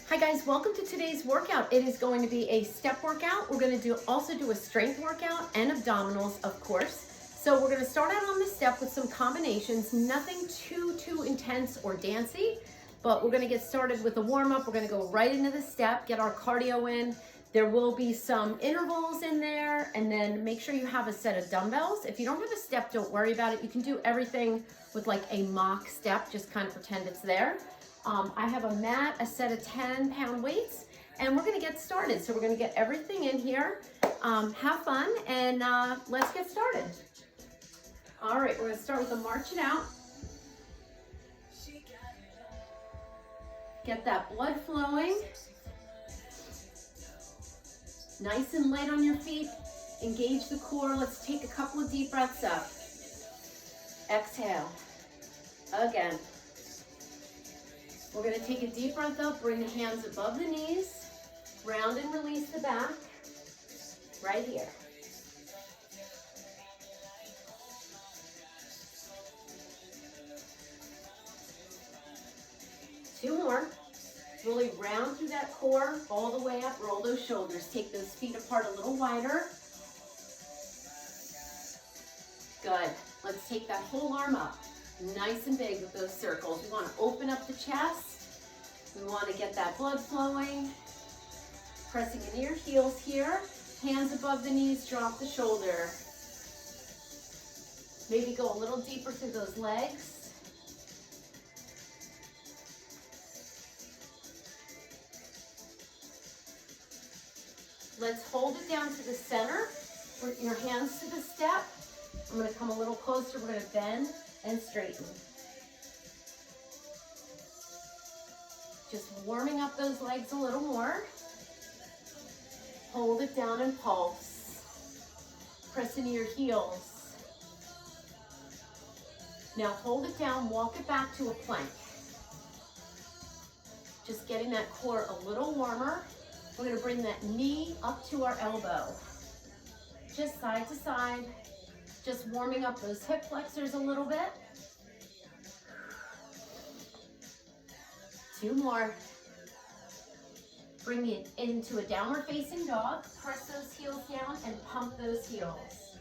Hi guys, welcome to today's workout. It is going to be a step workout. We're going to also do a strength workout and abdominals, of course. So we're going to start out on the step with some combinations, nothing too intense or dancey, but we're going to get started with a warm-up. We're going to go right into the step, get our cardio in. There will be some intervals in there, and then make sure you have a set of dumbbells. If you don't have a step, don't worry about it. You can do everything with like a mock step, just kind of pretend it's there. I have a mat, a set of 10-pound weights, and we're gonna get started. So we're gonna get everything in here, have fun, and let's get started. All right, we're gonna start with the march it out. Get that blood flowing. Nice and light on your feet. Engage the core. Let's take a couple of deep breaths up. Exhale. Again. We're going to take a deep breath up, bring the hands above the knees, round and release the back, right here. Two more. Really round through that core, all the way up, roll those shoulders. Take those feet apart a little wider. Good. Let's take that whole arm up. Nice and big with those circles. We want to open up the chest. We want to get that blood flowing. Pressing into your heels here. Hands above the knees, drop the shoulder. Maybe go a little deeper through those legs. Let's hold it down to the center. Bring your hands to the step. I'm going to come a little closer. We're going to bend and straighten. Just warming up those legs a little more. Hold it down and pulse. Press into your heels. Now hold it down, walk it back to a plank. Just getting that core a little warmer. We're going to bring that knee up to our elbow. Just side to side. Just warming up those hip flexors a little bit. Two more. Bring it into a downward facing dog. Press those heels down and pump those heels.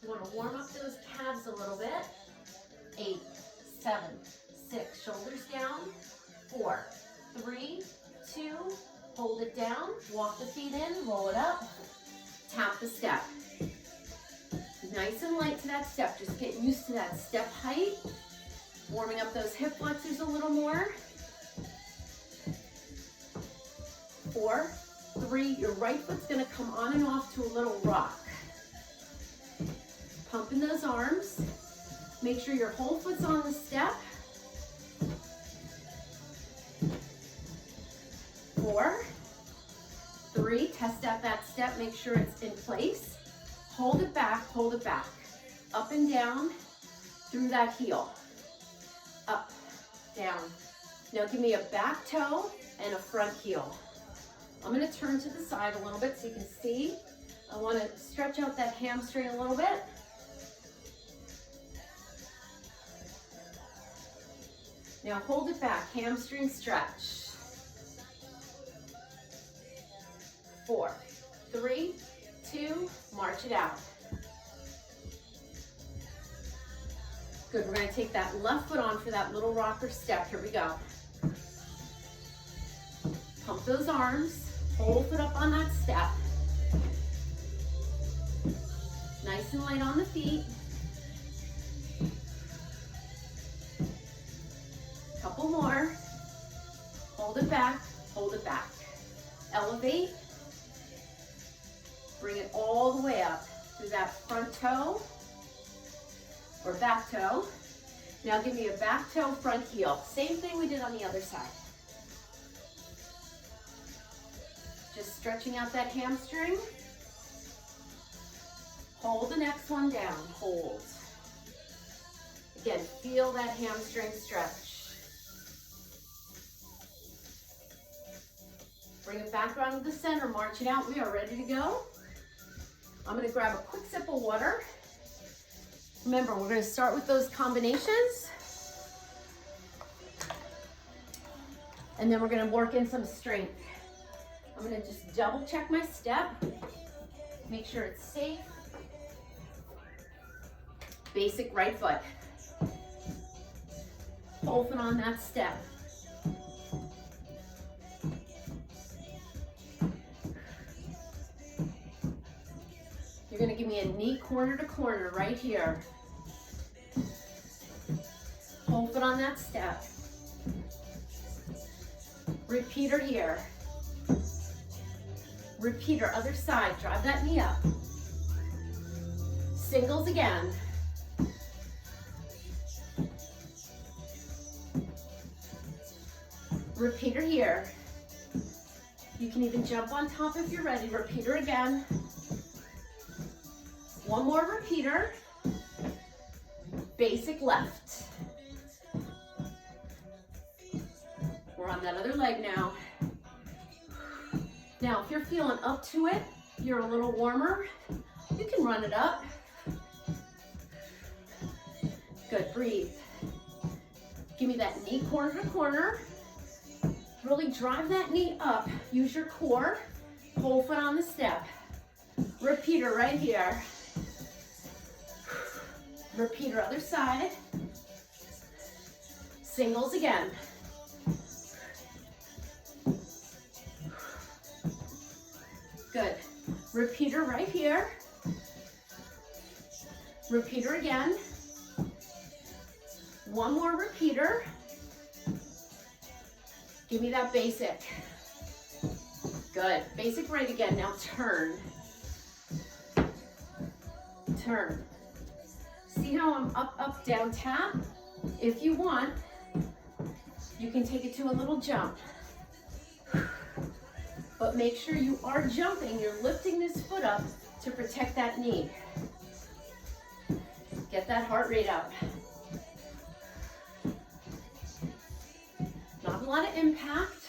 You want to warm up those calves a little bit. 8, 7, 6, shoulders down. 4, 3, 2, hold it down. Walk the feet in, roll it up. Tap the step. Nice and light to that step. Just get used to that step height. Warming up those hip flexors a little more. 4, 3, your right foot's gonna come on and off to a little rock. Pumping those arms. Make sure your whole foot's on the step. 4, 3, test out that step, make sure it's in place. Hold it back, up and down through that heel. Up, down. Now give me a back toe and a front heel. I'm gonna turn to the side a little bit so you can see. I wanna stretch out that hamstring a little bit. Now hold it back, hamstring stretch. 4, 3, 2, march it out. Good, we're gonna take that left foot on for that little rocker step. Here we go. Pump those arms, whole foot up on that step. Nice and light on the feet. Couple more. Hold it back, hold it back. Elevate. Bring it all the way up through that front toe or back toe. Now give me a back toe, front heel. Same thing we did on the other side. Just stretching out that hamstring. Hold the next one down, hold. Again, feel that hamstring stretch. Bring it back around to the center, march it out. We are ready to go. I'm gonna grab a quick sip of water. Remember, we're gonna start with those combinations. And then we're gonna work in some strength. I'm gonna just double check my step, make sure it's safe. Basic right foot. Whole foot on that step. You're gonna give me a knee corner to corner right here. Whole foot on that step. Repeater here. Repeater, other side, drive that knee up. Singles again. Repeater here. You can even jump on top if you're ready. Repeater again. One more repeater. Basic left. We're on that other leg now. Now, if you're feeling up to it, you're a little warmer, you can run it up. Good, breathe. Give me that knee corner to corner. Really drive that knee up. Use your core. Whole foot on the step. Repeater right here. Repeater other side. Singles again. Good. Repeater right here. Repeater again. One more repeater. Give me that basic. Good. Basic right again. Now turn. Turn. See how I'm up, up, down, tap? If you want, you can take it to a little jump. But make sure you are jumping. You're lifting this foot up to protect that knee. Get that heart rate up. Not a lot of impact.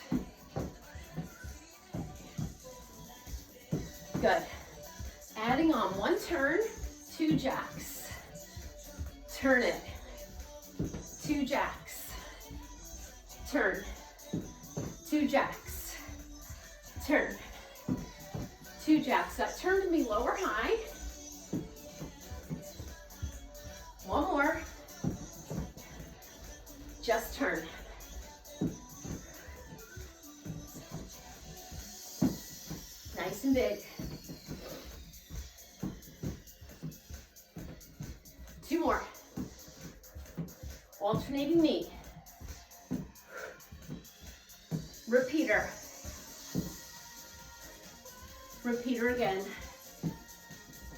Good. Adding on one turn, 2 jacks. Turn it. 2 jacks. Turn. 2 jacks. Turn. 2 jacks. That turn can be low or high. One more. Just turn. Nice and big. 2 more. Alternating knee. Repeater. Repeater again.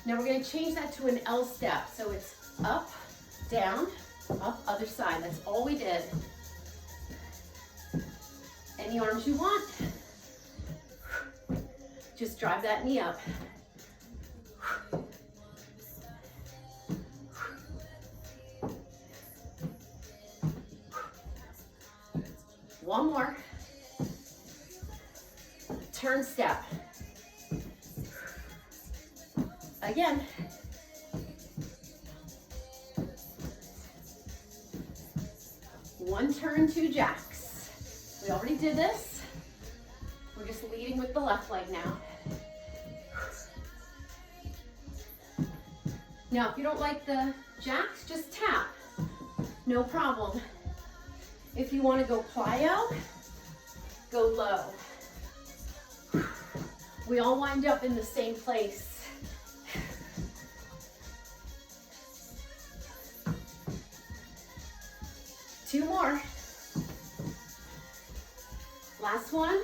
Now we're going to change that to an L step. So it's up, down, up, other side. That's all we did. Any arms you want. Just drive that knee up. One more. Turn step. Again. One turn, 2 jacks. We already did this. We're just leading with the left leg now. Now, if you don't like the jacks, just tap. No problem. If you want to go plyo, go low. We all wind up in the same place. Two more. Last one.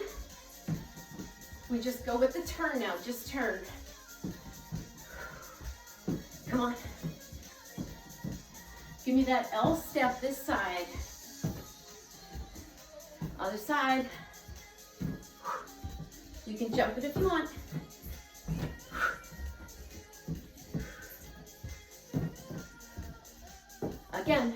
We just go with the turn now. Just turn. Come on. Give me that L step this side. Other side. You can jump it if you want. Again.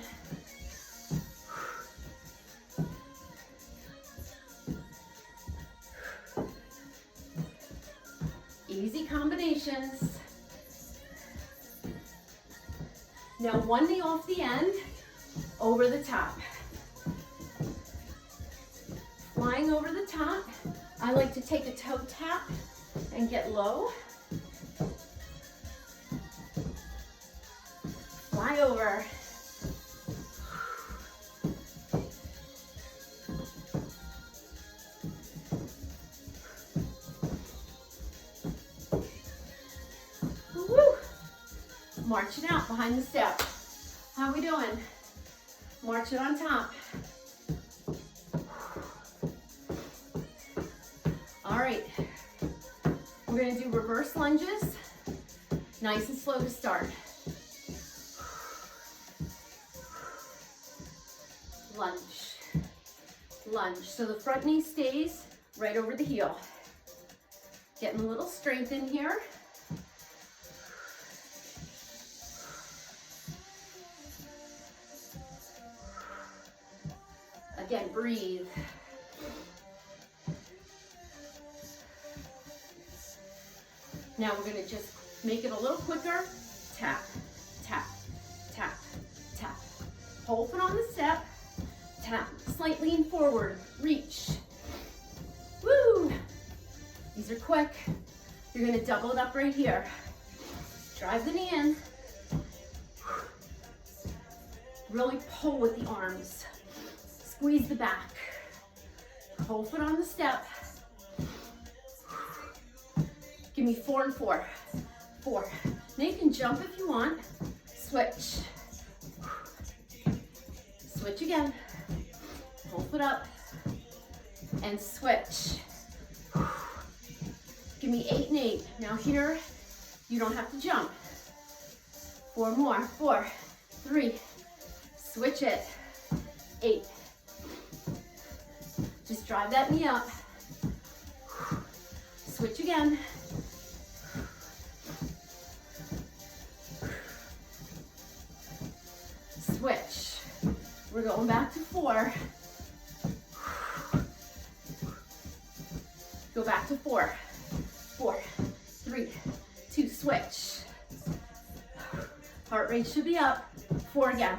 Easy combinations. Now one knee off the end, over the top. flying over the top. I like to take a toe tap and get low. Fly over. Woo! March it out behind the step. How we doing? March it on top. All right. We're going to do reverse lunges. Nice and slow to start. Lunge. Lunge. So the front knee stays right over the heel. Getting a little strength in here. Again, breathe. Now we're going to just make it a little quicker. Tap, tap, tap, tap. Whole foot on the step. Tap, slight lean forward, reach. Woo! These are quick. You're going to double it up right here. Drive the knee in. Really pull with the arms. Squeeze the back. Whole foot on the step. Give me 4 and 4. 4. Now you can jump if you want. Switch. Switch again. Whole foot up. And switch. Give me 8 and 8. Now here, you don't have to jump. 4 more. 4, 3. Switch it. 8. Just drive that knee up. Switch again. Switch. We're going back to 4. Go back to 4. 4, 3, 2, switch. Heart rate should be up. 4 again.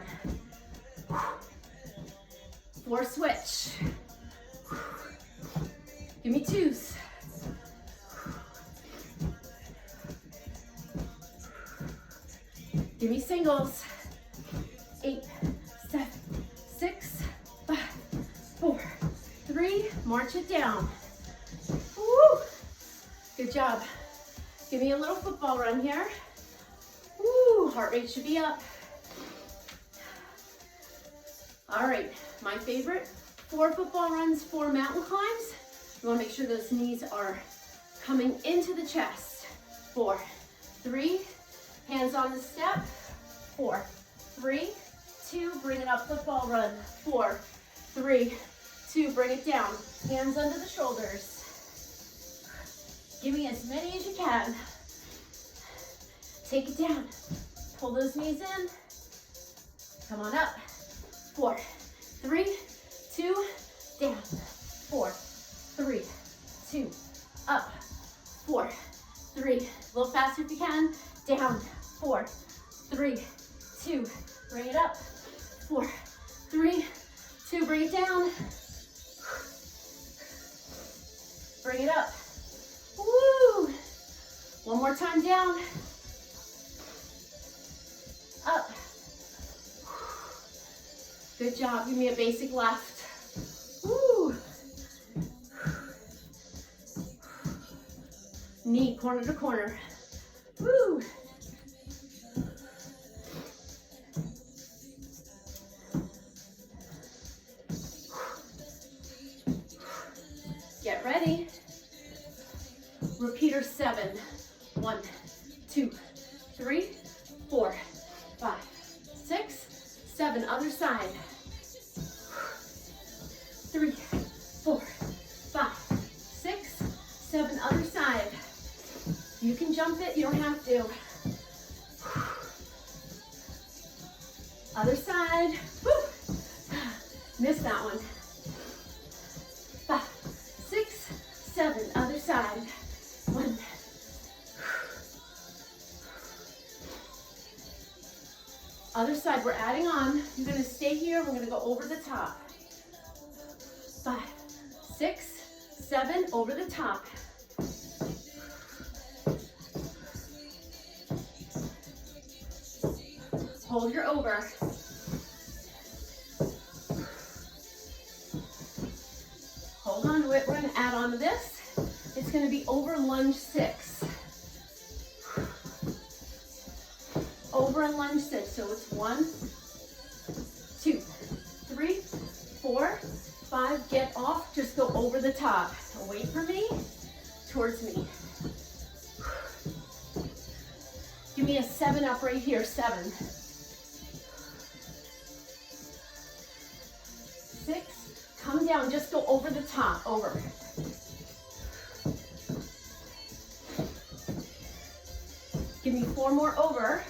4, switch. Give me 2s. Give me singles. 8, 7, 6, 5, 4, 3. March it down. Woo! Good job. Give me a little football run here. Woo! Heart rate should be up. All right, my favorite, 4 football runs, 4 mountain climbs. You want to make sure those knees are coming into the chest. 4, 3, hands on the step. 4, 3, 2, bring it up, football run. 4, 3, 2, bring it down. Hands under the shoulders. Give me as many as you can. Take it down. Pull those knees in. Come on up. 4, 3, 2, down. 4, 3, 2, up. 4, 3, a little faster if you can. Down. 4, 3, 2, bring it up. 4, 3, 2, bring it down. Bring it up. Woo! One more time down. Up. Good job. Give me a basic left. Woo! Knee corner to corner. Woo! Get ready. Repeater 7. 1, 2, 3, 4, 5, 6, 7. Other side. 3, 4, 5, 6, 7. Other side. You can jump it, you don't have to. Other side. Woo. Missed that one. 5, 6, 7. Other side. 1. Other side, we're adding on. You're gonna stay here, we're gonna go over the top. 5, 6, 7, over the top. Hold your over. Hold on to it. We're going to add on to this. It's going to be over lunge 6. Over and lunge 6. So it's 1, 2, 3, 4, 5. Get off. Just go over the top. Away from me, towards me. Give me a 7 up right here. 7. 6. Come down. Just go over the top. Over. Give me 4 more over.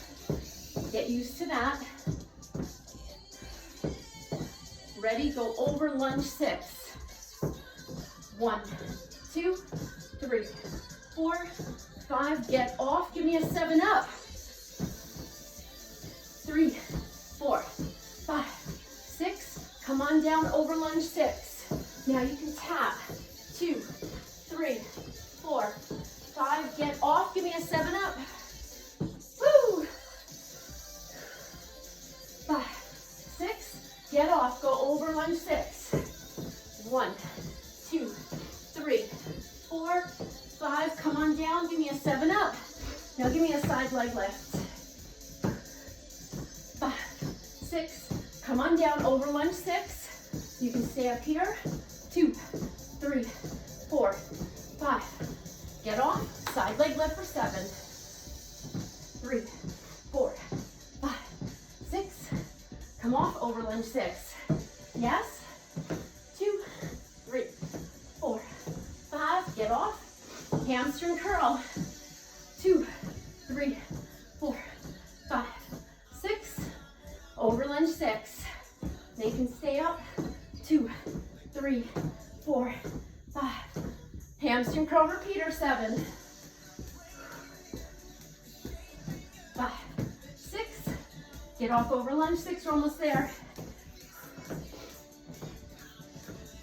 Get used to that. Ready? Go over lunge 6. 1, 2, 3, 4, 5. Get off. Give me a 7 up. 3, 4, 5, 6. Come on down over lunge 6. Now you can tap. 2, 3, 4, 5. Get off. Give me a 7 up. Woo! 5, 6. Get off. Go over lunge 6. 1, 2, 3, 4, 5. Come on down. Give me a 7 up. Now give me a side leg lift. 5, 6. Come on down over lunge 6. You can stay up here. 2, 3, 4, 5. Get off. Side leg lift for 7. 3, 4, 5, 6. Come off over lunge 6. Yes. 2, 3, 4, 5. Get off. Hamstring curl. 2, 3, 4, 5, 6. Over lunge 6. They can stay up. 2, 3, 4, 5. Hamstring curl repeater. 7, 5, 6. Get off over lunge 6. We're almost there.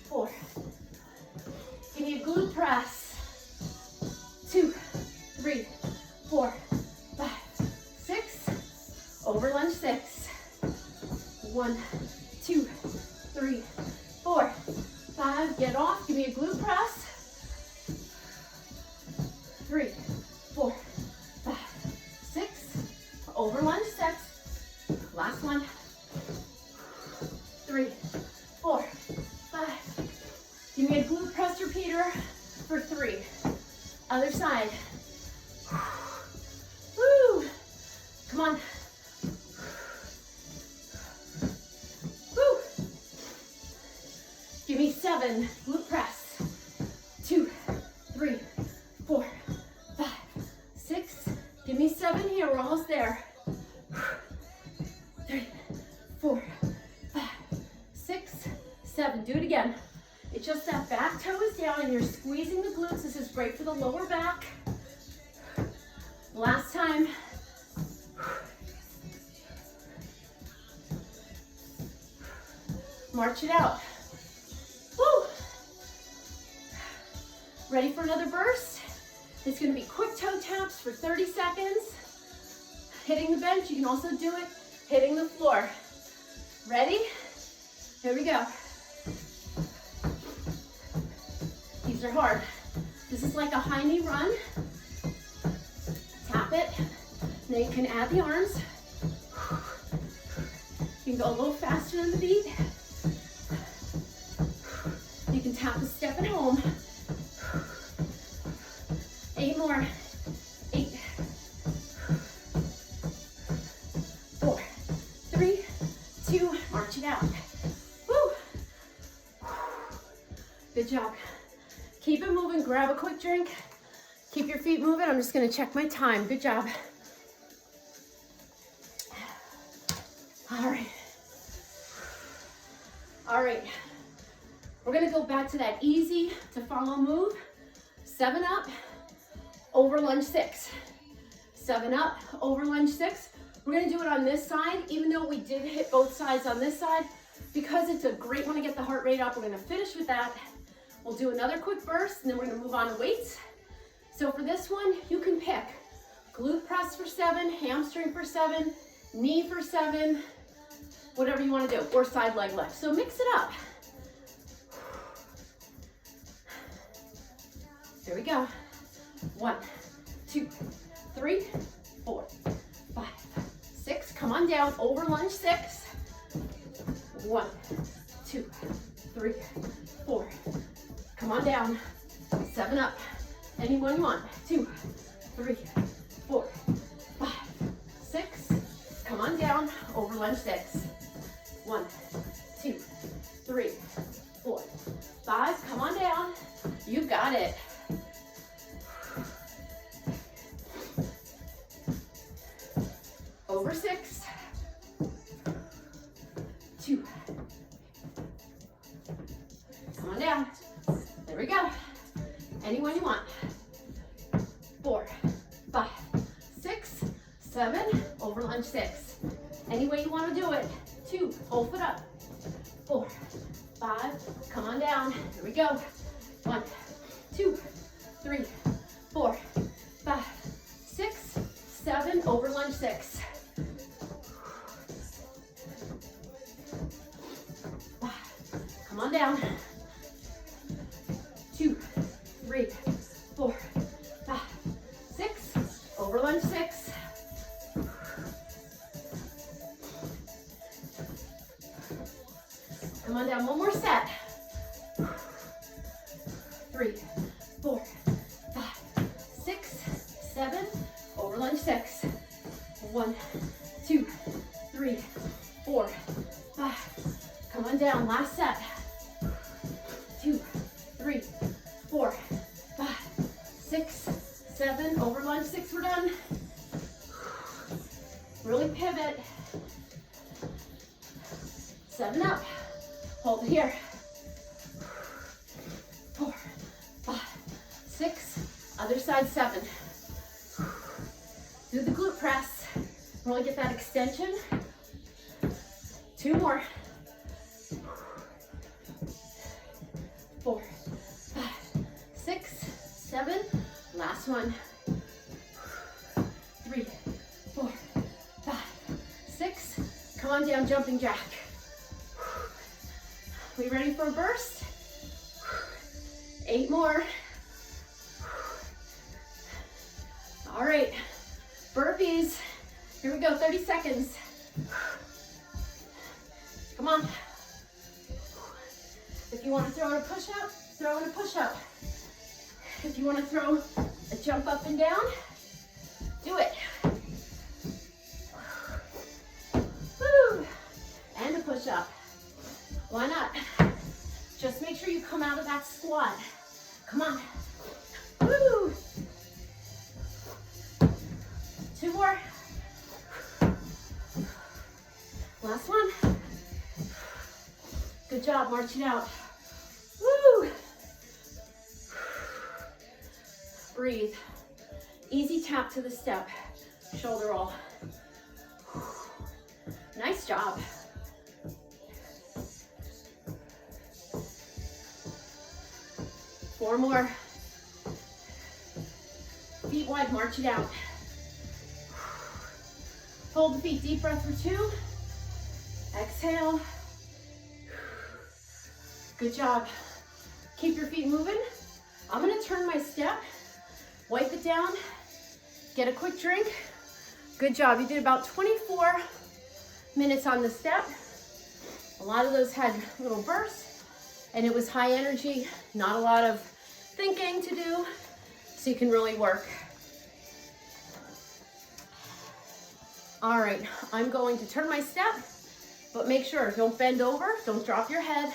4. Give me a glute press. 2, 3, 4, 5, 6. Over lunge 6. 1, 2, 3, 4, 5. Get off. Give me a glute press. 3, 4, 5, 6. Over lunge 6. Last one. 3, 4, 5. Give me a glute press repeater for 3. Other side. Woo! Come on. Woo! Give me 7. Glute press. 2, 3, 4, 5, 6. Give me 7 here. We're almost there. 3, 4, 5, 6, 7. Do it again. It's just that back toe is down and you're squeezing the glutes. This is great for the lower back. Last time. March it out. Woo! Ready for another burst? It's going to be quick toe taps for 30 seconds. Hitting the bench. You can also do it hitting the floor. Ready? Here we go. These are hard. This is like a high knee run. Tap it. Now you can add the arms. You can go a little faster than the beat. You can tap a step at home. 8 more. 8, 4, 3, 2. March it out. Woo! Good job. Keep it moving. Grab a quick drink. Keep your feet moving. I'm just going to check my time. Good job. All right. All right. We're going to go back to that easy to follow move. 7 up, over lunge 6. 7 up, over lunge 6. We're going to do it on this side, even though we did hit both sides on this side. Because it's a great one to get the heart rate up, we're going to finish with that. We'll do another quick burst, and then we're gonna move on to weights. So for this one, you can pick glute press for 7, hamstring for 7, knee for 7, whatever you wanna do, or side leg lift. So mix it up. Here we go. 1, 2, 3, 4, 5, 6. Come on down, over lunge 6. 1, 2, 3, 4. Come on down, 7 up. Anyone you want. 2, 3, 4, 5, 6. Come on down, over lunge 6. 1, 2, 3, 4, 5. Come on down. You got it. Over 6. 2. Come on down. There we go. Anyone you want. 4, 5, 6, 7. Over lunge 6. Any way you want to do it. 2. Whole foot up. 4, 5. Come on down. Here we go. 1, 2, 3, 4, 5, 6, 7. Over lunge 6. 5. Come on down. 2, 3, 4, 5, 6. Over lunge 6. Come on down, one more set. 3, 4, 5, 6, 7. Over lunge 6. 1, 2, 3, 4, 5. Come on down, last set. 2, 3, 4, 5, 6, 7. Over lunge 6, we're done. Really pivot. 7 up. Hold it here. 4, 5, 6. Other side 7. Do the glute press. Really get that extension. 2 more. 4, 5, 6, 7. Last one. 3, 4, 5, 6. Come on down, jumping jack. We ready for a burst? 8 more. All right, burpees. Here we go, 30 seconds. Come on. If you want to throw in a push-up, throw in a push-up. If you want to throw a jump up and down, do it. Woo! And a push-up. Why not? Just make sure you come out of that squat. Come on. Woo! 2 more. Last one. Good job, march it out. Woo! Breathe. Easy tap to the step. Shoulder roll. Nice job. Four more. Feet wide, march it out. Hold the feet, deep breath for 2. Exhale. Good job. Keep your feet moving. I'm gonna turn my step, wipe it down, get a quick drink. Good job. You did about 24 minutes on the step. A lot of those had little bursts, and it was high energy, not a lot of thinking to do, so you can really work. All right, I'm going to turn my step, but make sure, don't bend over, don't drop your head.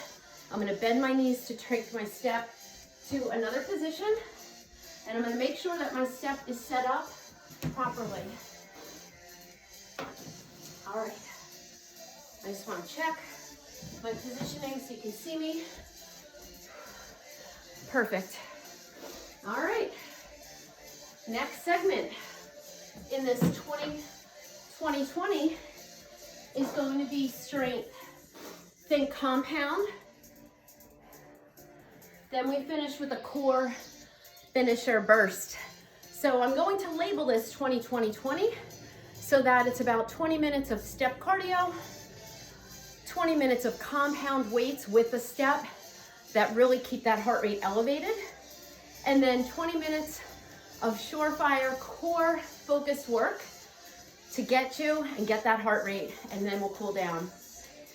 I'm gonna bend my knees to take my step to another position, and I'm gonna make sure that my step is set up properly. All right, I just wanna check my positioning so you can see me. Perfect. All right, next segment in this 2020 is going to be strength. Think compound, Then we finish with a core finisher burst. So I'm going to label this 20-20-20 so that it's about 20 minutes of step cardio, 20 minutes of compound weights with a step that really keep that heart rate elevated, and then 20 minutes of surefire core focused work to get you and get that heart rate, and then we'll cool down.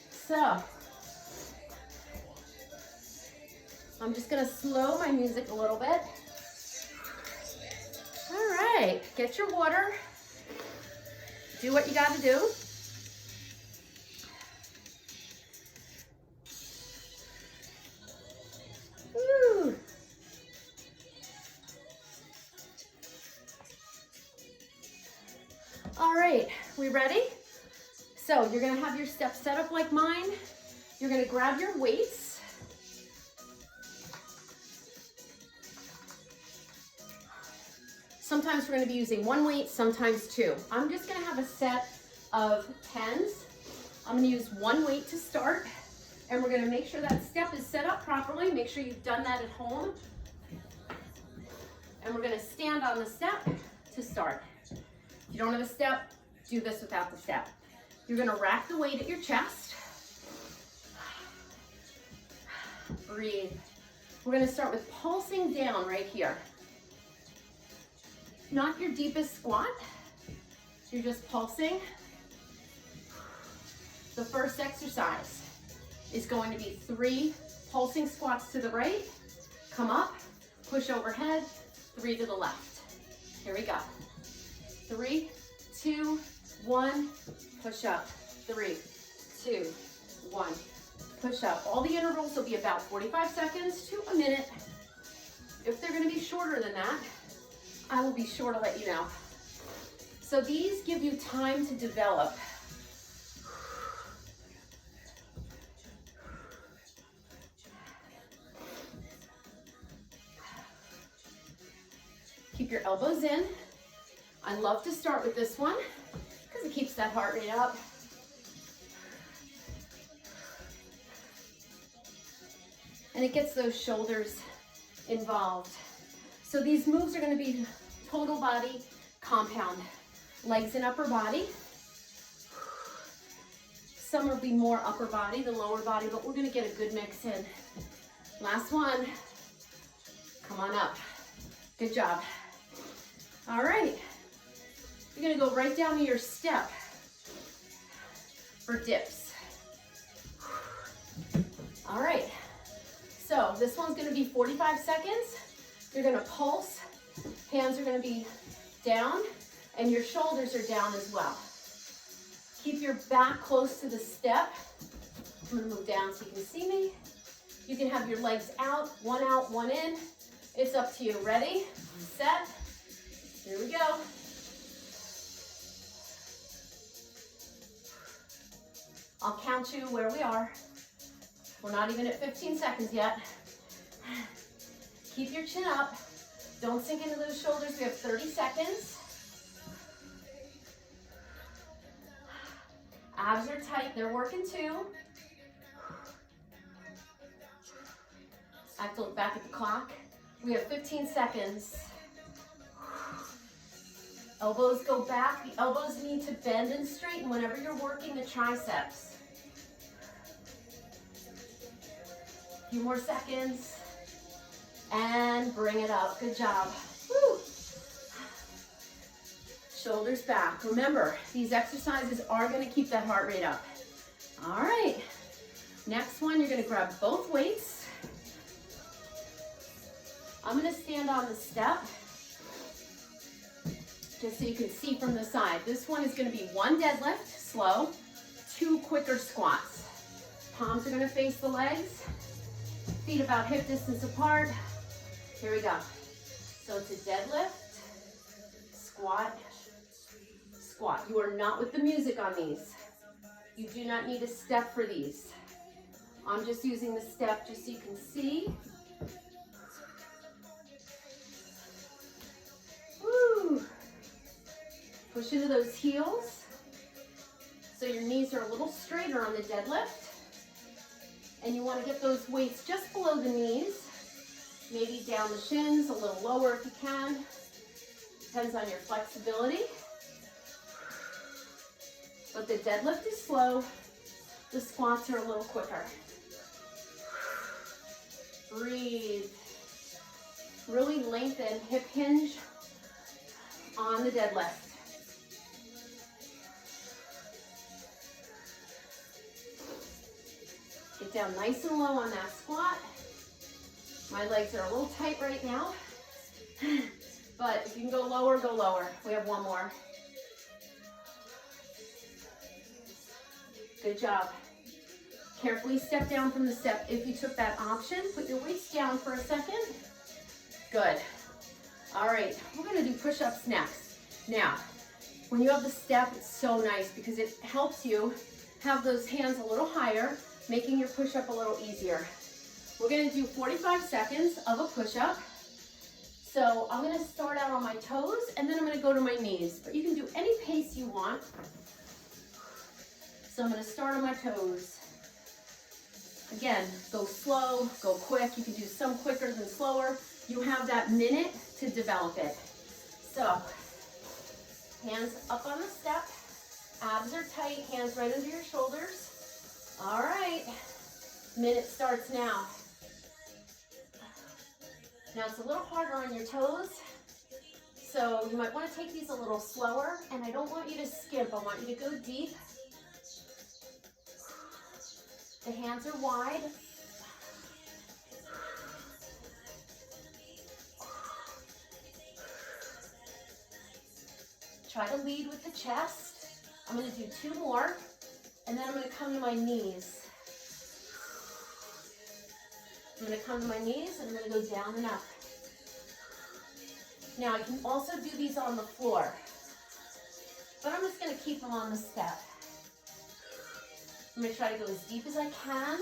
So I'm just gonna slow my music a little bit. All right, get your water. Do what you gotta do. Woo. All right, we ready? So you're gonna have your steps set up like mine. You're gonna grab your weights. Sometimes we're gonna be using one weight, sometimes two. I'm just gonna have a set of 10s. I'm gonna use one weight to start, and we're gonna make sure that step is set up properly. Make sure you've done that at home. And we're gonna stand on the step to start. If you don't have a step, do this without the step. You're gonna rack the weight at your chest. Breathe. We're gonna start with pulsing down right here. Not your deepest squat. You're just pulsing. The first exercise is going to be 3 pulsing squats to the right, come up, push overhead, 3 to the left. Here we go. 3, 2, 1, push up. 3, 2, 1, push up. All the intervals will be about 45 seconds to a minute. If they're gonna be shorter than that, I will be sure to let you know. So these give you time to develop. Keep your elbows in. I love to start with this one because it keeps that heart rate up. And it gets those shoulders involved. So these moves are going to be total body compound, legs and upper body. Some will be more upper body than lower body, but we're going to get a good mix in. Last one. Come on up. Good job. All right. You're going to go right down to your step for dips. All right. So this one's going to be 45 seconds. You're going to pulse. Hands are going to be down, and your shoulders are down as well. Keep your back close to the step. I'm going to move down so you can see me. You can have your legs out, one in. It's up to you. Ready, set, here we go. I'll count you where we are. We're not even at 15 seconds yet. Keep your chin up. Don't sink into those shoulders. We have 30 seconds. Abs are tight. They're working too. I have to look back at the clock. We have 15 seconds. Elbows go back. The elbows need to bend and straighten whenever you're working the triceps. A few more seconds. And bring it up. Good job. Woo. Shoulders back. Remember, these exercises are going to keep that heart rate up. All right. Next one, you're going to grab both weights. I'm going to stand on the step just so you can see from the side. This one is going to be 1 deadlift, slow, 2 quicker squats. Palms are going to face the legs, feet about hip distance apart. Here we go. So it's a deadlift, squat, squat. You are not with the music on these. You do not need a step for these. I'm just using the step just so you can see. Woo. Push into those heels so your knees are a little straighter on the deadlift. And you want to get those weights just below the knees. Maybe down the shins, a little lower if you can. Depends on your flexibility. But the deadlift is slow. The squats are a little quicker. Breathe. Really lengthen hip hinge on the deadlift. Get down nice and low on that squat. My legs are a little tight right now, but if you can go lower, go lower. We have one more. Good job. Carefully step down from the step. If you took that option, put your weights down for a second. Good. All right, we're gonna do push-ups next. Now, when you have the step, it's so nice because it helps you have those hands a little higher, making your push-up a little easier. We're gonna do 45 seconds of a push-up. So I'm gonna start out on my toes and then I'm gonna go to my knees, but you can do any pace you want. So I'm gonna start on my toes. Again, go slow, go quick. You can do some quicker than slower. You have that minute to develop it. So, hands up on the step. Abs are tight, hands right under your shoulders. All right, minute starts now. Now it's a little harder on your toes, so you might want to take these a little slower, and I don't want you to skimp. I want you to go deep. The hands are wide. Try to lead with the chest. I'm going to do 2 more, and then I'm going to come to my knees. I'm going to come to my knees, and I'm going to go down and up. Now, I can also do these on the floor, but I'm just going to keep them on the step. I'm going to try to go as deep as I can.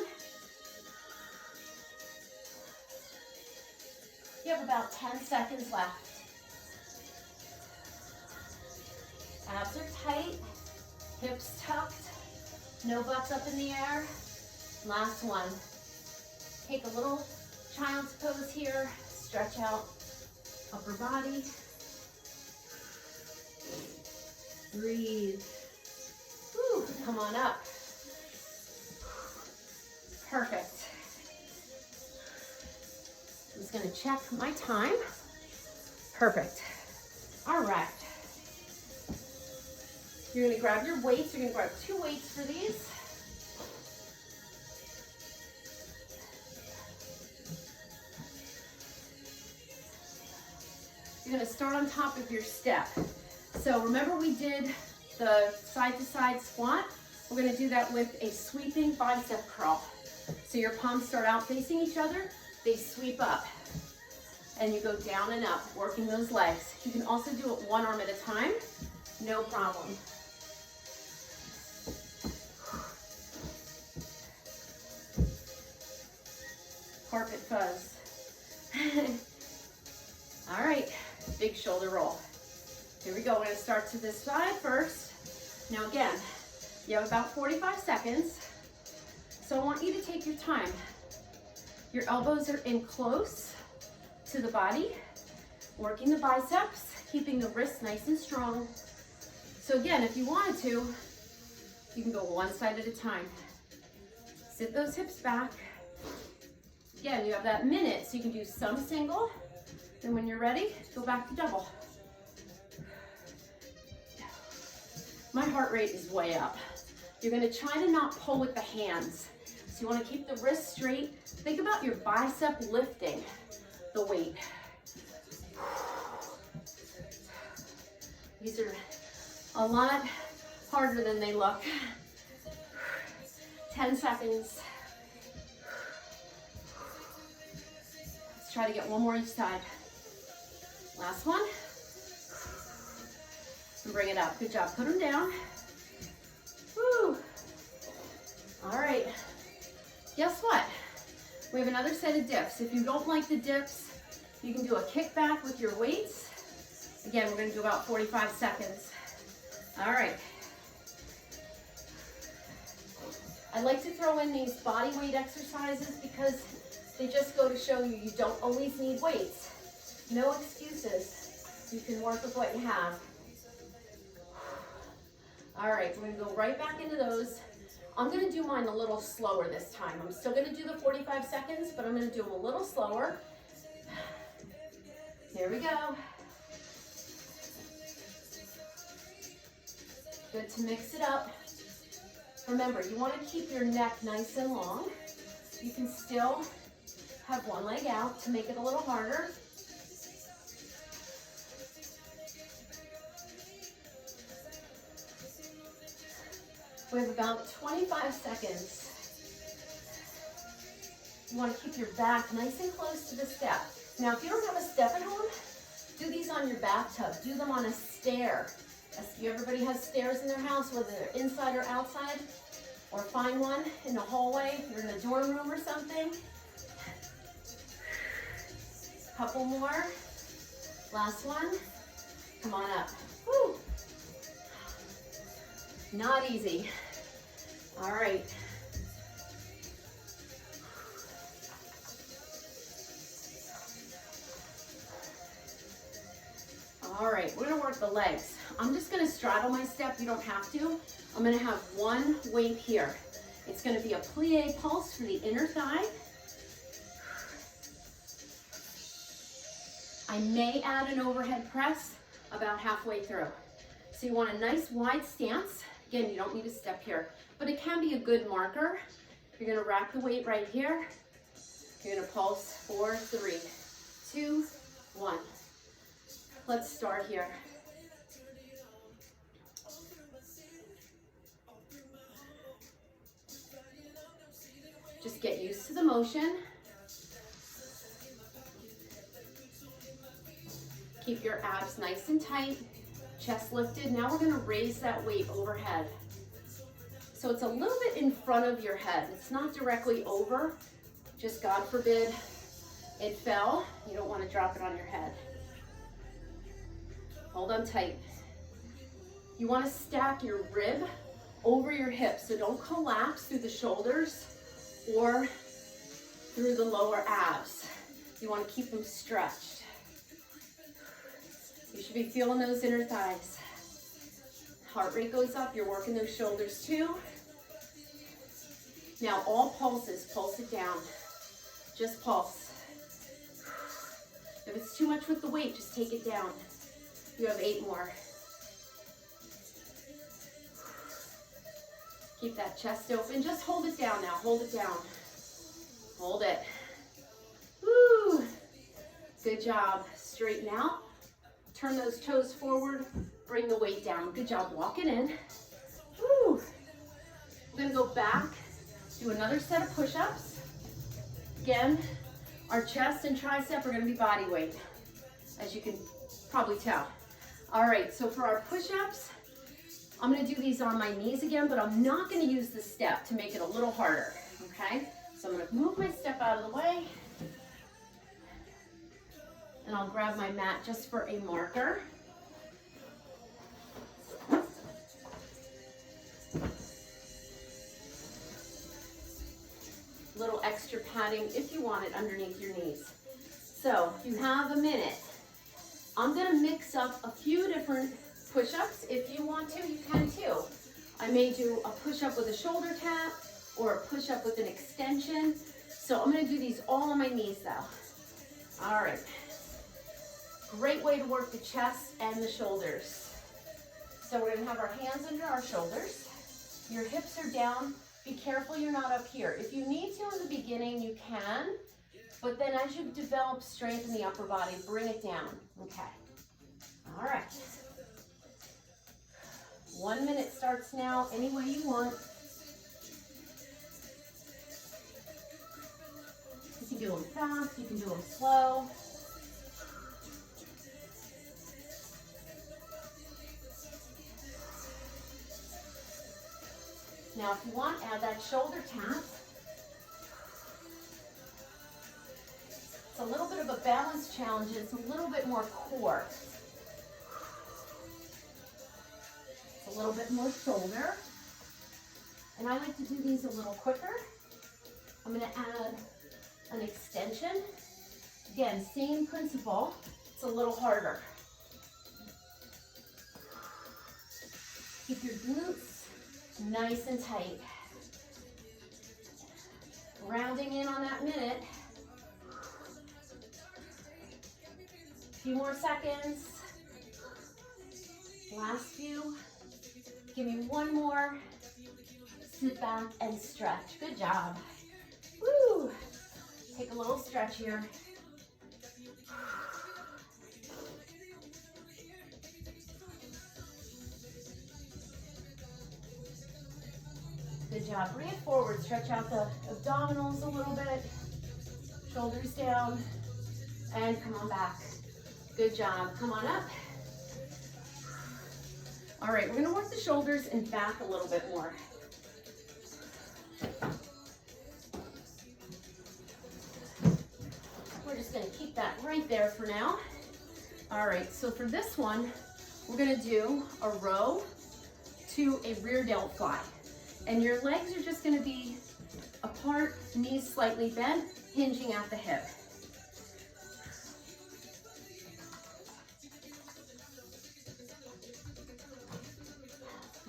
You have about 10 seconds left. Abs are tight, hips tucked, no butts up in the air. Last one. Take a little child's pose here, stretch out upper body. Breathe. Whew, come on up. Perfect. I'm just gonna check my time. Perfect. All right. You're gonna grab your weights. You're gonna grab 2 weights for these. You're gonna start on top of your step. So remember we did the side-to-side squat? We're gonna do that with a sweeping bicep curl. So your palms start out facing each other, they sweep up, and you go down and up, working those legs. You can also do it 1 arm at a time, no problem. Carpet fuzz. All right, big shoulder roll. Here we go, we're gonna start to this side first. Now again, you have about 45 seconds. So I want you to take your time. Your elbows are in close to the body, working the biceps, keeping the wrists nice and strong. So again, if you wanted to, you can go 1 side at a time. Sit those hips back. Again, you have that minute, so you can do some single, then when you're ready, go back to double. My heart rate is way up. You're gonna try to not pull with the hands. So you wanna keep the wrists straight. Think about your bicep lifting the weight. These are a lot harder than they look. 10 seconds. Let's try to get 1 more each side. Last one. And bring it up. Good job. Put them down. Woo. All right. Guess what? We have another set of dips. If you don't like the dips, you can do a kickback with your weights. Again, we're going to do about 45 seconds. All right. I like to throw in these body weight exercises because They just go to show you you don't always need weights. No excuses. You can work with what you have. All right, we're gonna go right back into those. I'm gonna do mine a little slower this time. I'm still gonna do the 45 seconds, but I'm gonna do them a little slower. Here we go. Good to mix it up. Remember, you wanna keep your neck nice and long. You can still have one leg out to make it a little harder. We have about 25 seconds. You want to keep your back nice and close to the step. Now, if you don't have a step at home, do these on your bathtub. Do them on a stair. Everybody has stairs in their house, whether they're inside or outside, or find one in the hallway if you're in a dorm room or something. Couple more. Last one. Come on up. Woo. Not easy. All right. All right, we're gonna work the legs. I'm just gonna straddle my step, you don't have to. I'm gonna have one weight here. It's gonna be a plie pulse for the inner thigh. I may add an overhead press about halfway through. So you want a nice wide stance. Again, you don't need to step here, but it can be a good marker. You're gonna rack the weight right here. You're gonna pulse 4, 3, 2, 1. Let's start here. Just get used to the motion. Keep your abs nice and tight. Chest lifted. Now we're going to raise that weight overhead. So it's a little bit in front of your head. It's not directly over. Just God forbid it fell. You don't want to drop it on your head. Hold on tight. You want to stack your rib over your hips. So don't collapse through the shoulders or through the lower abs. You want to keep them stretched. You should be feeling those inner thighs. Heart rate goes up, you're working those shoulders too. Now all pulses, pulse it down. Just pulse. If it's too much with the weight, just take it down. You have 8 more. Keep that chest open. Just hold it down now, hold it down. Hold it. Woo! Good job. Straighten out. Turn those toes forward, bring the weight down. Good job, walk it in. Woo. We're gonna go back, do another set of push-ups. Again, our chest and tricep are gonna be body weight, as you can probably tell. All right, so for our push-ups, I'm gonna do these on my knees again, but I'm not gonna use the step to make it a little harder, okay? So I'm gonna move my step out of the way. And I'll grab my mat just for a marker. Little extra padding if you want it underneath your knees. So you have a minute. I'm gonna mix up a few different push-ups. If you want to, you can too. I may do a push-up with a shoulder tap or a push-up with an extension. So I'm gonna do these all on my knees though. All right. Great way to work the chest and the shoulders. So we're gonna have our hands under our shoulders. Your hips are down. Be careful you're not up here. If you need to in the beginning, you can, but then as you develop strength in the upper body, bring it down, okay? All right. 1 minute starts now, any way you want. You can do them fast, you can do them slow. Now, if you want, add that shoulder tap. It's a little bit of a balance challenge. It's a little bit more core. It's a little bit more shoulder. And I like to do these a little quicker. I'm going to add an extension. Again, same principle, it's a little harder. Keep your glutes nice and tight. Rounding in on that minute. A few more seconds. Last few. Give me one more. Sit back and stretch. Good job. Woo! Take a little stretch here. Good job. Bring it forward. Stretch out the abdominals a little bit. Shoulders down. And come on back. Good job. Come on up. All right, we're going to work the shoulders and back a little bit more. We're just going to keep that right there for now. All right, so for this one, we're going to do a row to a rear delt fly. And your legs are just going to be apart, knees slightly bent, hinging at the hip.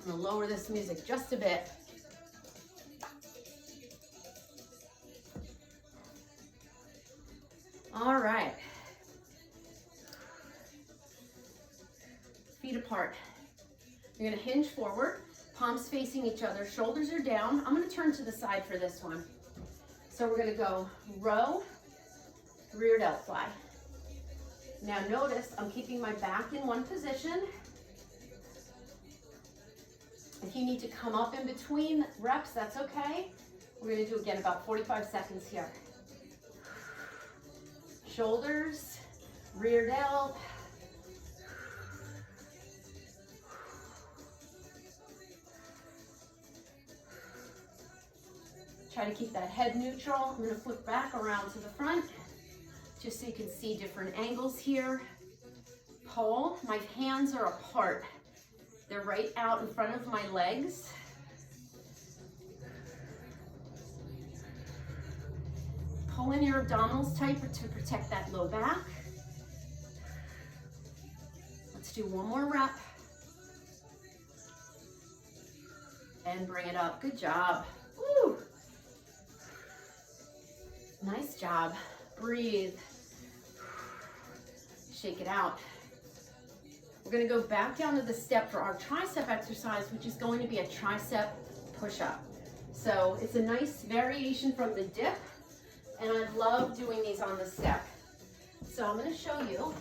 I'm going to lower this music just a bit. All right. Feet apart. You're going to hinge forward, palms facing each other, shoulders are down. I'm going to turn to the side for this one. So we're going to go row, rear delt fly. Now notice I'm keeping my back in one position. If you need to come up in between reps, that's okay. We're going to do again about 45 seconds here. Shoulders, rear delt. Try to keep that head neutral. I'm going to flip back around to the front just so you can see different angles here. Pull. My hands are apart. They're right out in front of my legs. Pull in your abdominals tight to protect that low back. Let's do one more rep. And bring it up. Good job. Woo! Nice job. Breathe. Shake it out. We're going to go back down to the step for our tricep exercise, which is going to be a tricep push-up. So it's a nice variation from the dip, and I love doing these on the step. So I'm going to show you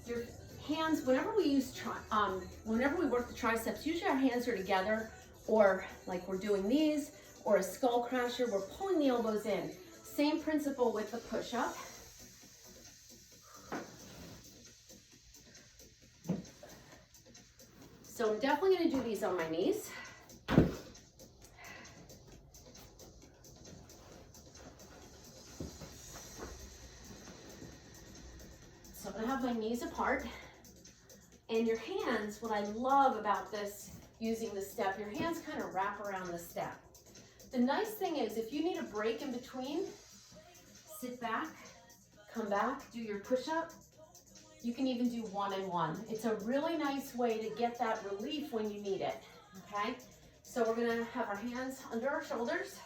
your hands. Whenever we work the triceps, usually our hands are together, or like we're doing these, or a skull crusher, we're pulling the elbows in. Same principle with the push-up. So I'm definitely going to do these on my knees. So I'm going to have my knees apart. And your hands, what I love about this, using the step, your hands kind of wrap around the step. The nice thing is, if you need a break in between, sit back, come back, do your push-up. You can even do one and one. It's a really nice way to get that relief when you need it, okay? So we're gonna have our hands under our shoulders,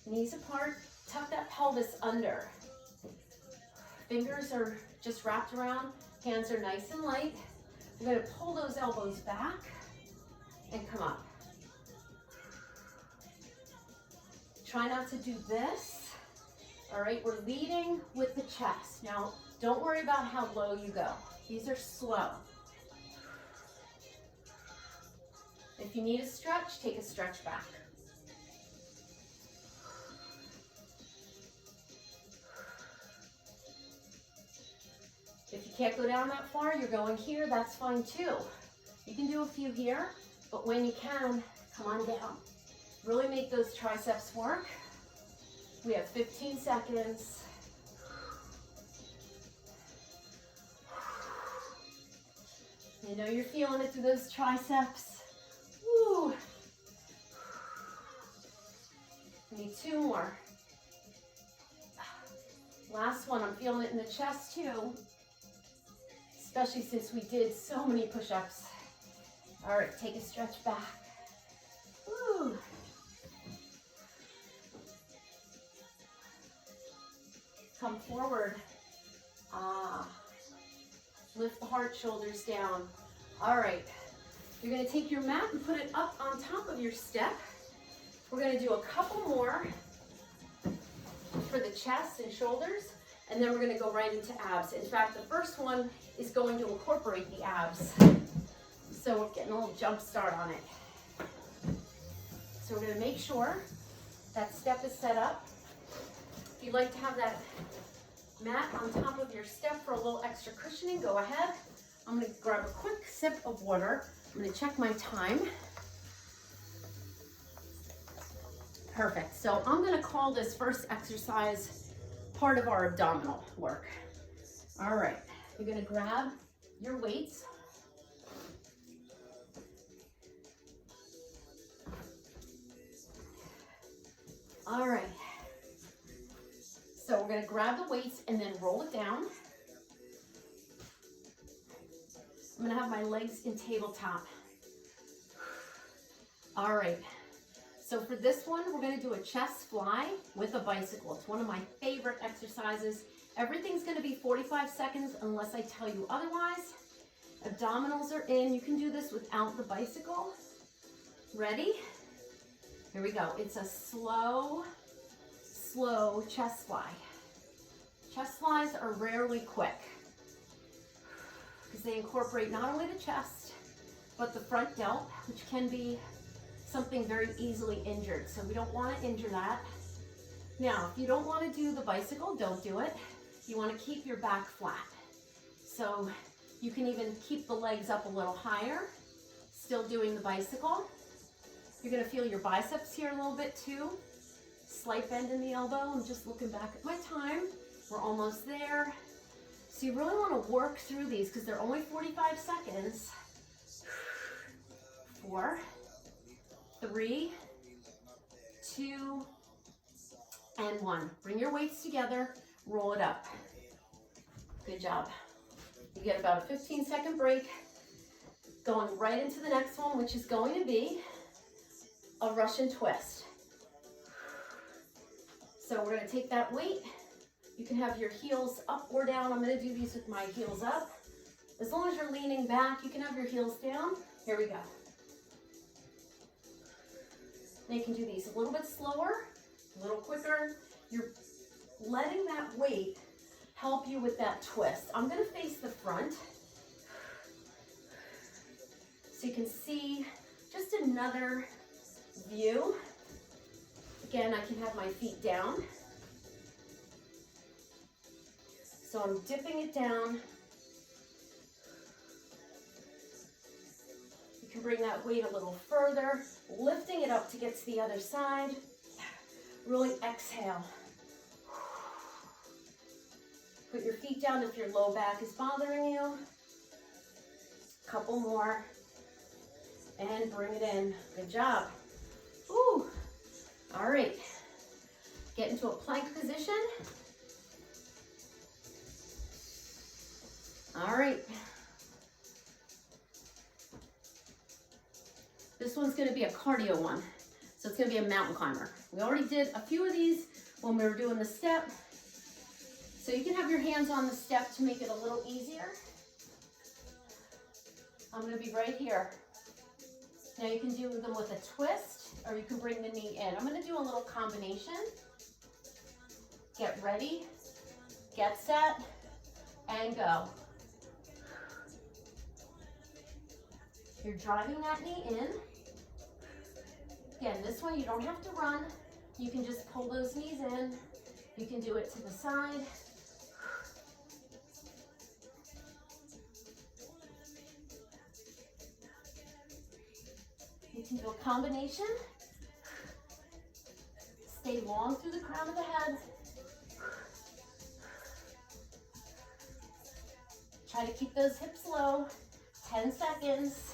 knees apart, tuck that pelvis under. Fingers are just wrapped around, hands are nice and light. We're gonna pull those elbows back and come up. Try not to do this. All right, we're leading with the chest. Now, don't worry about how low you go. These are slow. If you need a stretch, take a stretch back. If you can't go down that far, you're going here, that's fine too. You can do a few here, but when you can, come on down. Really make those triceps work. We have 15 seconds. You know you're feeling it through those triceps. Woo. We need two more. one. I'm feeling it in the chest too, especially since we did so many push-ups. All right, take a stretch back. Woo. Come forward. Lift the heart, shoulders down. All right, you're gonna take your mat and put it up on top of your step. We're gonna do a couple more for the chest and shoulders, and then we're gonna go right into abs. In fact, the first one is going to incorporate the abs. So we're getting a little jump start on it. So we're gonna make sure that step is set up. If you'd like to have that mat on top of your step for a little extra cushioning, go ahead. I'm gonna grab a quick sip of water. I'm gonna check my time. Perfect. So I'm gonna call this first exercise part of our abdominal work. All right, you're gonna grab your weights. All right. So we're gonna grab the weights and then roll it down. I'm gonna have my legs in tabletop. All right. So for this one, we're gonna do a chest fly with a bicycle. It's one of my favorite exercises. Everything's gonna be 45 seconds unless I tell you otherwise. Abdominals are in. You can do this without the bicycle. Ready? Here we go. It's a slow chest fly. Chest flies are rarely quick because they incorporate not only the chest, but the front delt, which can be something very easily injured. So we don't want to injure that. Now, if you don't want to do the bicycle, don't do it. You want to keep your back flat. So you can even keep the legs up a little higher, still doing the bicycle. You're going to feel your biceps here a little bit too. Slight bend in the elbow. I'm just looking back at my time. We're almost there. So you really want to work through these because they're only 45 seconds. 4, 3, 2, and 1. Bring your weights together, roll it up. Good job. You get about a 15-second break, going right into the next one, which is going to be a Russian twist. So we're going to take that weight. You can have your heels up or down. I'm going to do these with my heels up. As long as you're leaning back, you can have your heels down. Here we go. Now you can do these a little bit slower, a little quicker. You're letting that weight help you with that twist. I'm going to face the front so you can see just another view. Again, I can have my feet down. So I'm dipping it down. You can bring that weight a little further, lifting it up to get to the other side. Really exhale. Put your feet down if your low back is bothering you. Couple more. And bring it in. Good job. Ooh. All right. Get into a plank position. All right. This one's going to be a cardio one. So it's going to be a mountain climber. We already did a few of these when we were doing the step. So you can have your hands on the step to make it a little easier. I'm going to be right here. Now you can do them with a twist, or you can bring the knee in. I'm going to do a little combination. Get ready, get set, and go. You're driving that knee in. Again, this one you don't have to run. You can just pull those knees in. You can do it to the side. You can do a combination. Stay long through the crown of the head. Try to keep those hips low. 10 seconds.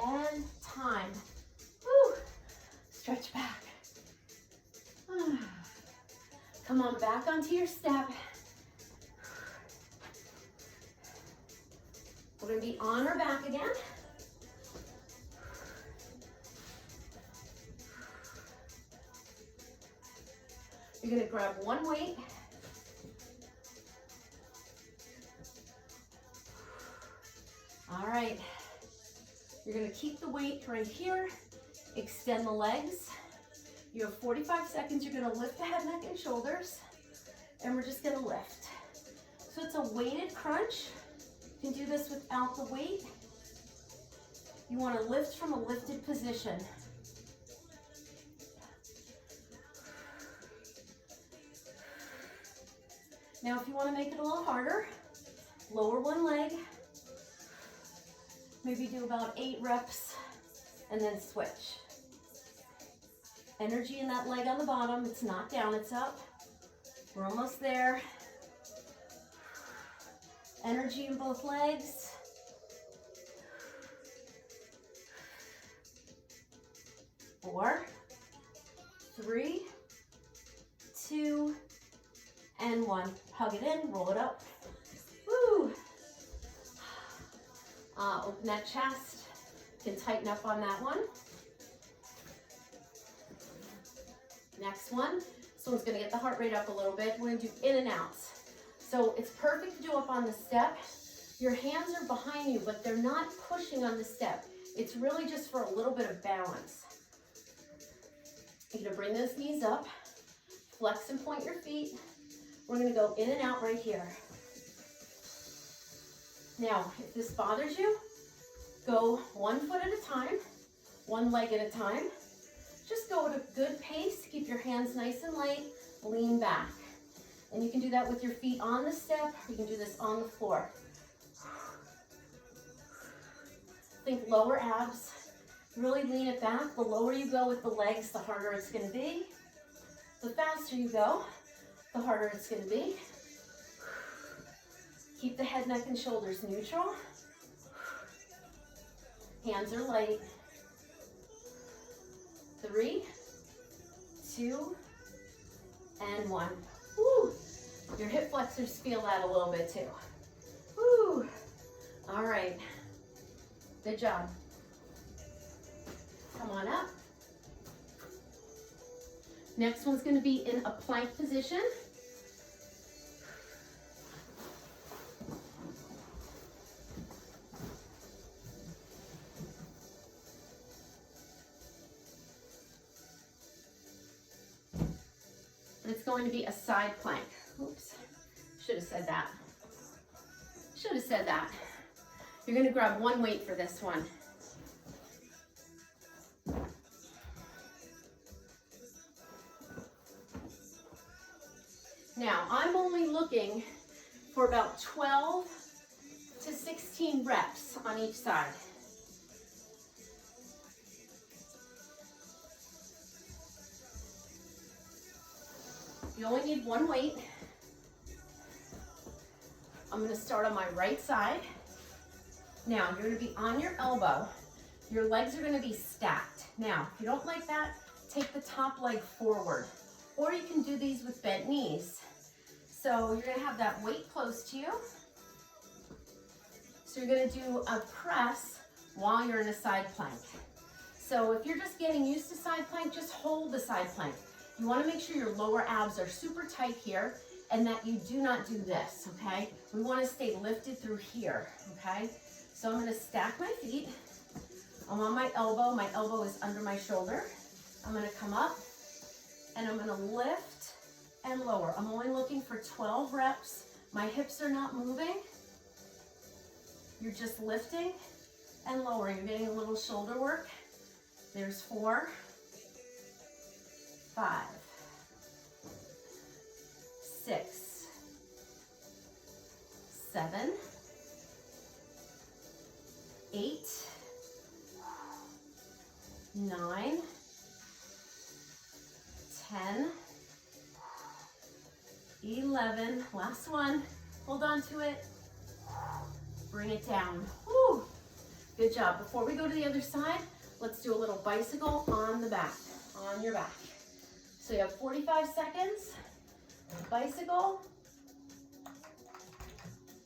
And time. back. Come on back onto your step. We're going to be on our back again. You're going to grab one weight. All right. You're going to keep the weight right here. Extend the legs. You have 45 seconds. You're going to lift the head, neck, and shoulders. And we're just going to lift. So it's a weighted crunch. You can do this without the weight. You want to lift from a lifted position. Now, if you want to make it a little harder, lower one leg. Maybe do about 8 reps and then switch. Energy in that leg on the bottom. It's not down, it's up. We're almost there. Energy in both legs. Four, 3, 2, and 1. Hug it in, roll it up. Woo! Open that chest. You can tighten up on that one. Next one. This one's going to get the heart rate up a little bit. We're going to do in and outs. So it's perfect to do up on the step. Your hands are behind you, but they're not pushing on the step. It's really just for a little bit of balance. You're going to bring those knees up, flex and point your feet. We're going to go in and out right here. Now, if this bothers you, go 1 foot at a time, 1 leg at a time. Just go at a good pace. Keep your hands nice and light. Lean back. And you can do that with your feet on the step, or you can do this on the floor. Think lower abs. Really lean it back. The lower you go with the legs, the harder it's going to be. The faster you go, the harder it's going to be. Keep the head, neck, and shoulders neutral. Hands are light. 3, 2, and 1. Woo! Your hip flexors feel that a little bit too. Woo! All right. Good job. Come on up. Next one's going to be in a plank position. It's going to be a side plank. Oops, should have said that. Should have said that. You're going to grab one weight for this one. Now, I'm only looking for about 12 to 16 reps on each side. You only need one weight. I'm going to start on my right side. Now, you're going to be on your elbow. Your legs are going to be stacked. Now, if you don't like that, take the top leg forward. Or you can do these with bent knees. So you're going to have that weight close to you. So you're going to do a press while you're in a side plank. So if you're just getting used to side plank, just hold the side plank. You want to make sure your lower abs are super tight here and that you do not do this, okay? We want to stay lifted through here, okay? So I'm going to stack my feet. I'm on my elbow. My elbow is under my shoulder. I'm going to come up and I'm going to lift and lower. I'm only looking for 12 reps. My hips are not moving. You're just lifting and lowering. You're getting a little shoulder work. There's 4, 5, 6, 7, 8, 9, 10, 11, last one, hold on to it, bring it down. Woo. Good job. Before we go to the other side, let's do a little bicycle on the back. on your back. So you have 45 seconds, bicycle,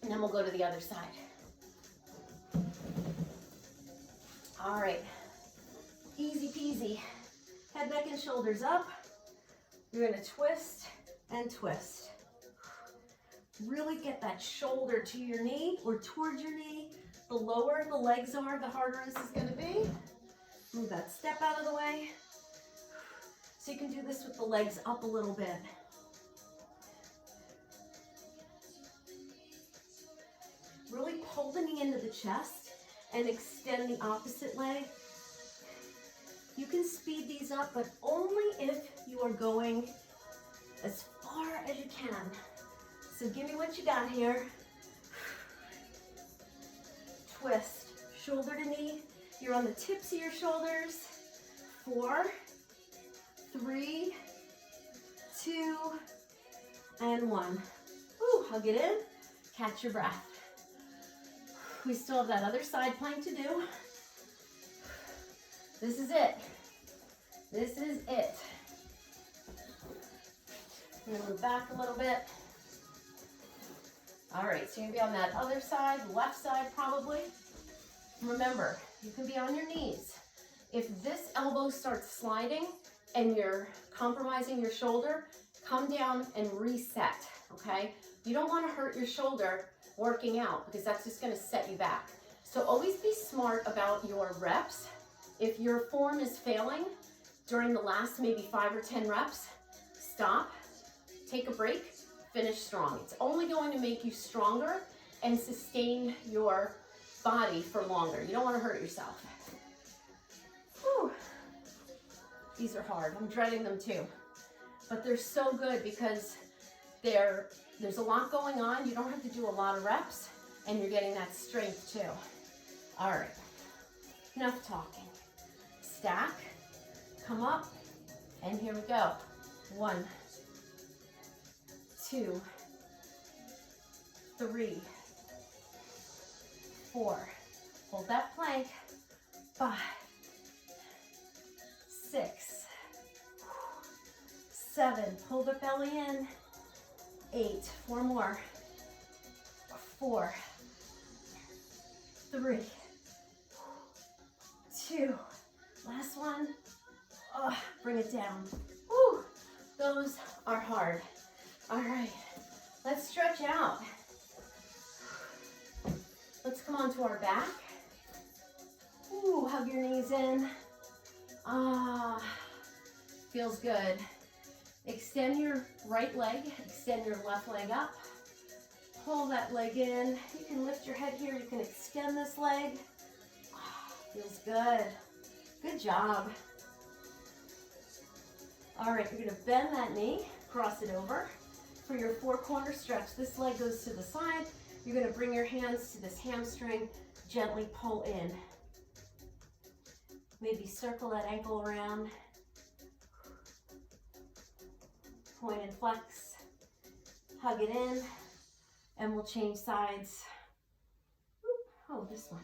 and then we'll go to the other side. All right, easy peasy. Head, neck, and shoulders up. You're gonna twist and twist. Really get that shoulder to your knee or towards your knee. The lower the legs are, the harder this is gonna be. Move that step out of the way. So you can do this with the legs up a little bit. Really pull the knee into the chest and extend the opposite leg. You can speed these up, but only if you are going as far as you can. So give me what you got here. Twist, shoulder to knee. You're on the tips of your shoulders. 4, 3, 2, and 1. Woo, hug it in, catch your breath. We still have that other side plank to do. This is it. This is it. I'm gonna move back a little bit. All right, so you're gonna be on that other side, left side probably. Remember, you can be on your knees. If this elbow starts sliding and you're compromising your shoulder, come down and reset, okay? You don't wanna hurt your shoulder working out because that's just gonna set you back. So always be smart about your reps. If your form is failing during the last maybe 5 or 10 reps, stop, take a break, finish strong. It's only going to make you stronger and sustain your body for longer. You don't want to hurt yourself. Whew. These are hard. I'm dreading them too. But they're so good because there's a lot going on. You don't have to do a lot of reps and you're getting that strength too. All right, enough talking. Stack, come up, and here we go. 1, 2, 3, 4. Hold that plank. 5, 6, 7. Pull the belly in. 8. 4 more. 4, 3, 2. Last one. Oh, bring it down. Woo, those are hard. All right, let's stretch out. Let's come onto our back. Ooh, hug your knees in. Ah, feels good. Extend your right leg, extend your left leg up. Pull that leg in. You can lift your head here, you can extend this leg. Ah, feels good. Good job. All right, you're gonna bend that knee, cross it over. For your 4-corner stretch, this leg goes to the side. You're gonna bring your hands to this hamstring, gently pull in. Maybe circle that ankle around. Point and flex, hug it in, and we'll change sides. Oh, this one.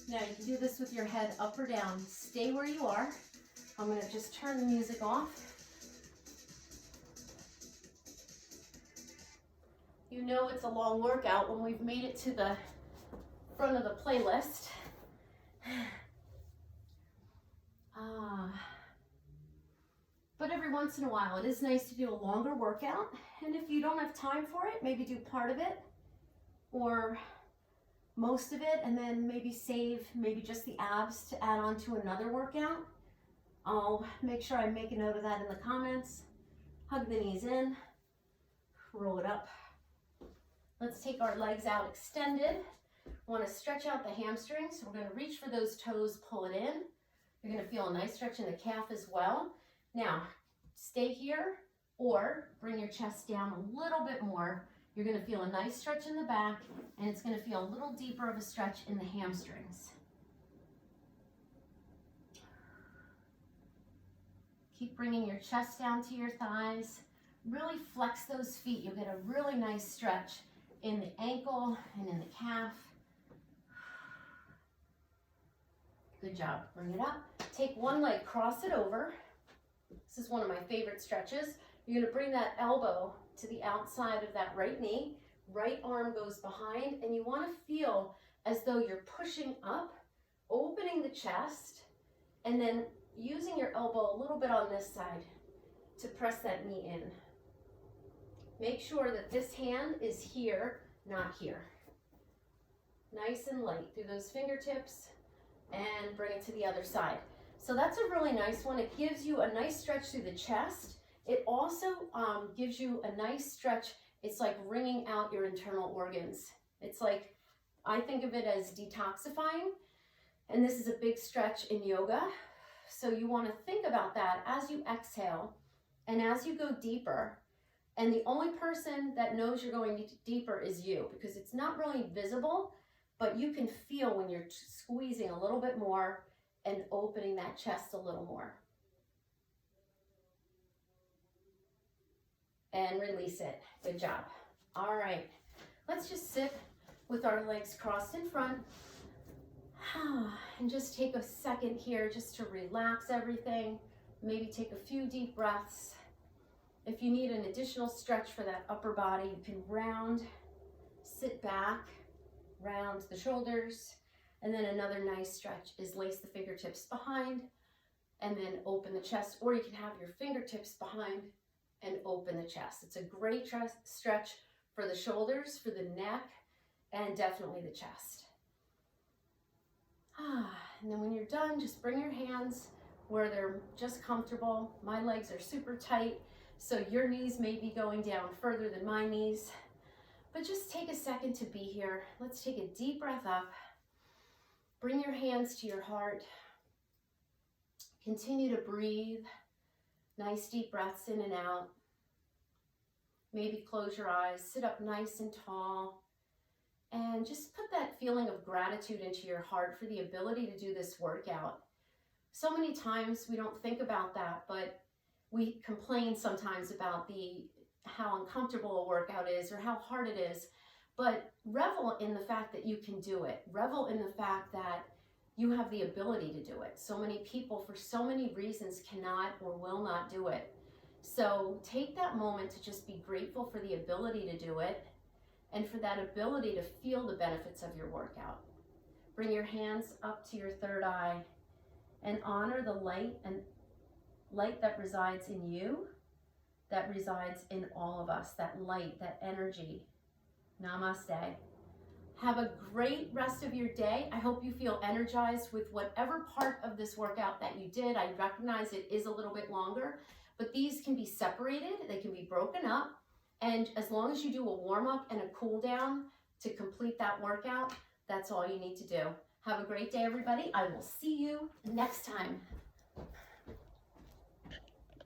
Now you can do this with your head up or down. Stay where you are. I'm gonna just turn the music off. You know it's a long workout when we've made it to the front of the playlist. But every once in a while, it is nice to do a longer workout. And if you don't have time for it, maybe do part of it or most of it, and then maybe save maybe just the abs to add on to another workout. I'll make sure I make a note of that in the comments. Hug the knees in, roll it up. Let's take our legs out extended. Want to stretch out the hamstrings. So we're going to reach for those toes, pull it in. You're going to feel a nice stretch in the calf as well. Now, stay here or bring your chest down a little bit more. You're going to feel a nice stretch in the back, and it's going to feel a little deeper of a stretch in the hamstrings. Keep bringing your chest down to your thighs. Really flex those feet. You'll get a really nice stretch in the ankle and in the calf. Good job. Bring it up. Take one leg, cross it over. This is one of my favorite stretches. You're going to bring that elbow to the outside of that right knee. Right arm goes behind, and you want to feel as though you're pushing up, opening the chest, and then using your elbow a little bit on this side to press that knee in. Make sure that this hand is here, not here. Nice and light through those fingertips, and bring it to the other side. So that's a really nice one. It gives you a nice stretch through the chest. It also gives you a nice stretch. It's like wringing out your internal organs. It's like, I think of it as detoxifying, and this is a big stretch in yoga. So you want to think about that as you exhale and as you go deeper. And the only person that knows you're going deeper is you, because it's not really visible, but you can feel when you're squeezing a little bit more and opening that chest a little more. And release it. Good job. All right, let's just sit with our legs crossed in front. And just take a second here just to relax everything. Maybe take a few deep breaths. If you need an additional stretch for that upper body, you can round, sit back, round the shoulders. And then another nice stretch is lace the fingertips behind and then open the chest, or you can have your fingertips behind and open the chest. It's a great stretch for the shoulders, for the neck, and definitely the chest. And then when you're done, just bring your hands where they're just comfortable. My legs are super tight, so your knees may be going down further than my knees, but just take a second to be here. Let's take a deep breath up. Bring your hands to your heart. Continue to breathe. Nice deep breaths in and out. Maybe close your eyes, sit up nice and tall, and just put that feeling of gratitude into your heart for the ability to do this workout. So many times we don't think about that, but we complain sometimes about how uncomfortable a workout is or how hard it is. But revel in the fact that you can do it. Revel in the fact that you have the ability to do it. So many people, for so many reasons, cannot or will not do it. So take that moment to just be grateful for the ability to do it and for that ability to feel the benefits of your workout. Bring your hands up to your third eye and honor the light that resides in you, that resides in all of us, that light, that energy. Namaste. Have a great rest of your day. I hope you feel energized with whatever part of this workout that you did. I recognize it is a little bit longer, but these can be separated. They can be broken up. And as long as you do a warm up and a cool down to complete that workout, that's all you need to do. Have a great day, everybody. I will see you next time.